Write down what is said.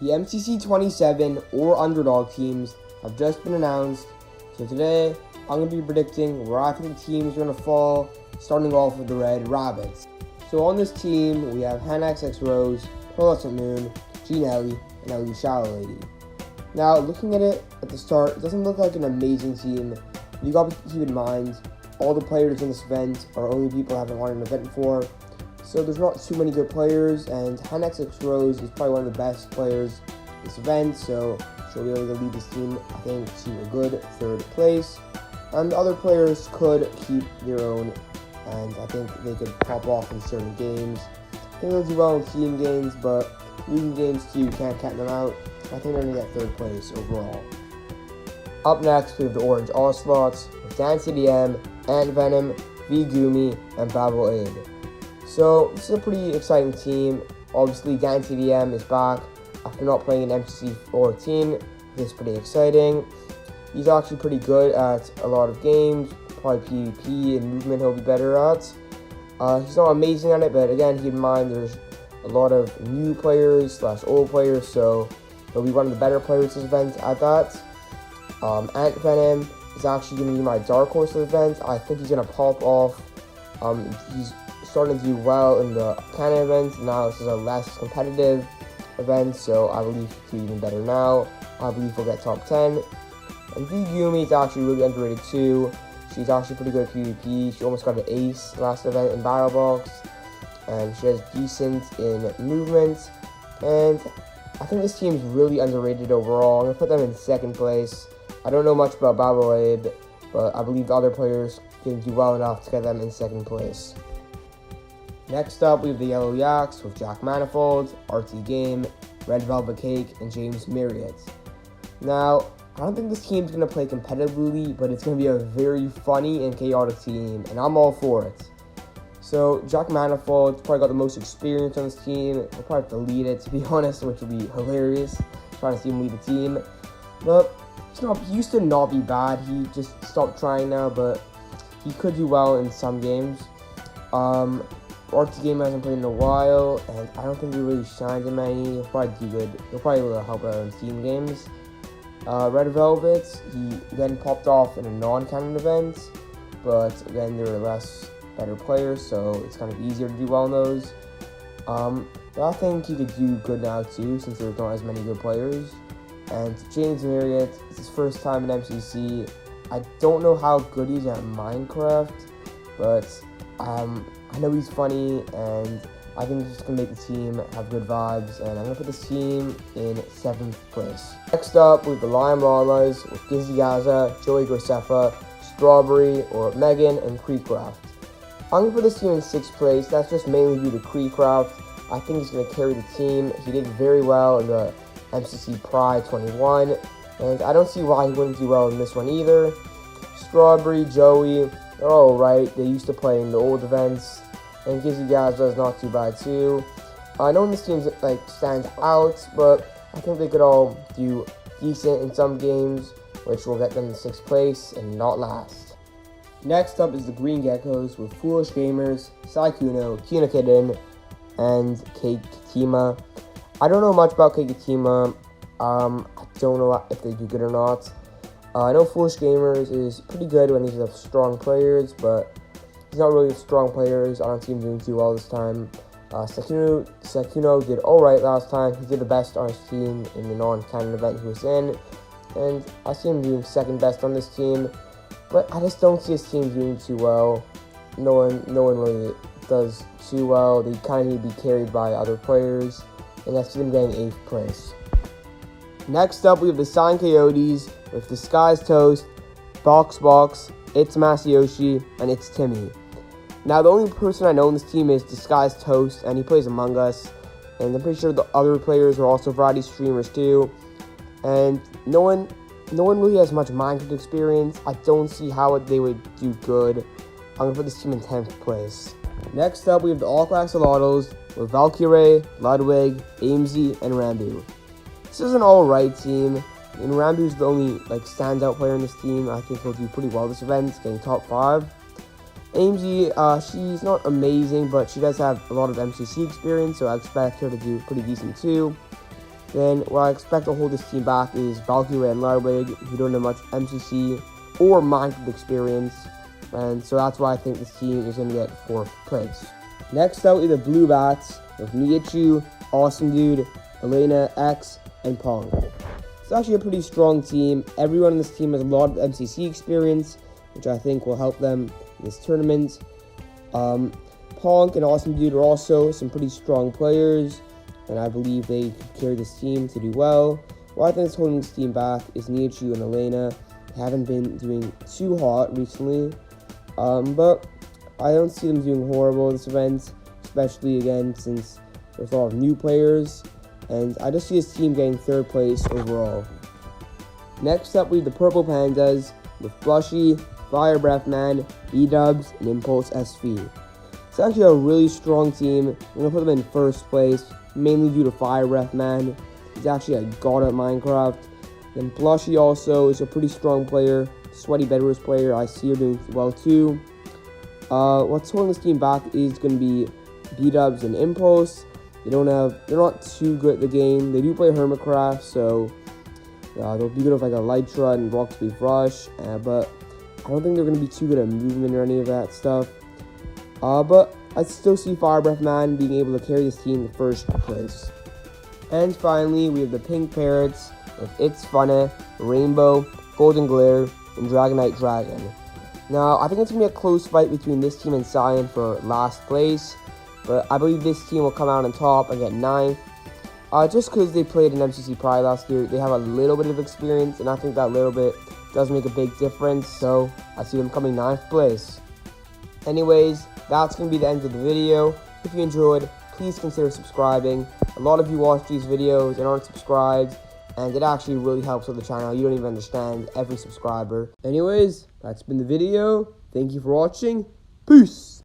The MCC 27 or underdog teams have just been announced, so today I'm going to be predicting where I think the teams are going to fall, starting off with the Red Rabbits. So on this team, we have Hanax X Rose, Pearlescent Moon, Gene Ellie, and Ellie Shallow Lady. Now, looking at it at the start, it doesn't look like an amazing team. You got to keep in mind, all the players in this event are only people who haven't won an event before, so there's not too many good players, and Hanax X Rose is probably one of the best players in this event, so she'll be able to lead this team, I think, to a good third place. And the other players could keep their own, and I think they could pop off in certain games. I think they'll do well in team games, but losing games too, you can't count them out. I think they're going to get third place overall. Up next, we have the Orange Ocelots with Dan City M, Ant Venom, V Goomy, and Babel Abe. So this is a pretty exciting team. Obviously, Dan CDM is back after not playing in MCC 14. This is pretty exciting. He's actually pretty good at a lot of games. Probably PvP and movement he'll be better at. He's not amazing at it, but again, keep in mind there's a lot of new players / old players, so he'll be one of the better players this event at that. Ant Venom is actually going to be my dark horse of the event. I think he's going to pop off. He's starting to do well in the Canada event. Now this is a less competitive event, so I believe he'll do even better now. I believe he'll get top 10. And V Yumi is actually really underrated too. She's actually pretty good at PvP. She almost got an ace last event in Battle Box, and she has decent in movement. And I think this team is really underrated overall. I'm gonna put them in second place. I don't know much about Babel Abe, but I believe the other players can do well enough to get them in second place. Next up, we have the Yellow Yaks with Jack Manifold, RT Game, Red Velvet Cake, and James Myriad. Now, I don't think this team is going to play competitively, but it's going to be a very funny and chaotic team, and I'm all for it. So, Jack Manifold's probably got the most experience on this team. He'll probably have to lead it, to be honest, which would be hilarious, trying to see him lead the team. But he used to not be bad. He just stopped trying now, but he could do well in some games. RT Game hasn't played in a while, and I don't think he really shines in many. He'll probably do good. He'll probably be able to help out in team games. Red Velvet, he then popped off in a non-canon event, but again, there were better players, so it's kind of easier to do well in those. But I think he could do good now too, since there's not as many good players. And James Myriad, it's his first time in MCC. I don't know how good he's at Minecraft, but I know he's funny, and I think he's just going to make the team have good vibes, and I'm going to put this team in 7th place. Next up, we have the Lime Llamas with Gizzy Gaza, Joey Graceffa, Strawberry, or Megan, and Creecraft. I'm going to put this team in 6th place. That's just mainly due to Creecraft. I think he's going to carry the team. He did very well in the MCC Pride 21, and I don't see why he wouldn't do well in this one either. Strawberry, Joey, they're all right. They used to play in the old events. And Gizzy Gaza is not too bad too. I know this team stands out, but I think they could all do decent in some games, which will get them in 6th place and not last. Next up is the Green Geckos with Foolish Gamers, Saikuno, Kina Kiden, and Kate Katima. I don't know much about Kate Katima. I don't know if they do good or not. I know Foolish Gamers is pretty good when he's with strong players, but he's not really with strong players. I don't see him doing too well this time. Saikuno did alright last time. He did the best on his team in the non-canon event he was in. And I see him doing second best on this team. But I just don't see his team doing too well. No one really does too well. They kind of need to be carried by other players. And I see them getting 8th place. Next up, we have the Sign Coyotes with Disguised Toast, Box, It's Masayoshi, and It's Timmy. Now, the only person I know in this team is Disguised Toast, and he plays Among Us. And I'm pretty sure the other players are also variety streamers too. And no one really has much Minecraft experience. I don't see how they would do good. I'm going to put this team in 10th place. Next up, we have the All Axolotls with Valkyrie, Ludwig, Amesy, and Rambu. This is an alright team. And Rambu's the only standout player in this team. I think he'll do pretty well this event, getting top 5. Amesy, she's not amazing, but she does have a lot of MCC experience, so I expect her to do pretty decent too. then what I expect to hold this team back is Valkyrie and Ludwig, who don't have much MCC or Minecraft experience, and so that's why I think this team is going to get 4th place. Next out is the Blue Bats with Nihichu, Awesome Dude, Elena, X, and Pong. It's actually a pretty strong team. Everyone on this team has a lot of MCC experience, which I think will help them in this tournament. Pong and Awesome Dude are also some pretty strong players, and I believe they could carry this team to do well. What I think is holding this team back is Nihichu and Elena. They haven't been doing too hot recently, but I don't see them doing horrible this event, especially again since there's a lot of new players, and I just see this team getting 3rd place overall. Next up, we have the Purple Pandas with Blushy, Fire Breath Man, B-Dubs, and Impulse SV. It's actually a really strong team. I'm going to put them in 1st place, mainly due to Fire Breath Man. He's actually a god at Minecraft. Then Blushy also is a pretty strong player, Sweaty Bedwars player. I see her doing well too. What's holding this team back is going to be B-Dubs and Impulse. They're not too good at the game. They do play Hermitcraft, so they'll be good with like a Lytra and Rock Speed Rush, but I don't think they're going to be too good at movement or any of that stuff. But I still see Fire Breath Man being able to carry this team to 1st place. And finally, we have the Pink Parrots with It's Funny, Rainbow, Golden Glare, and Dragonite Dragon. Now, I think it's going to be a close fight between this team and Cyan for last place, but I believe this team will come out on top and get 9th. Just because they played in MCC Pride last year, they have a little bit of experience, and I think that little bit does make a big difference, so I see them coming 9th place. Anyways, that's going to be the end of the video. If you enjoyed, please consider subscribing. A lot of you watch these videos and aren't subscribed, and it actually really helps with the channel. You don't even understand every subscriber. Anyways, that's been the video. Thank you for watching. Peace!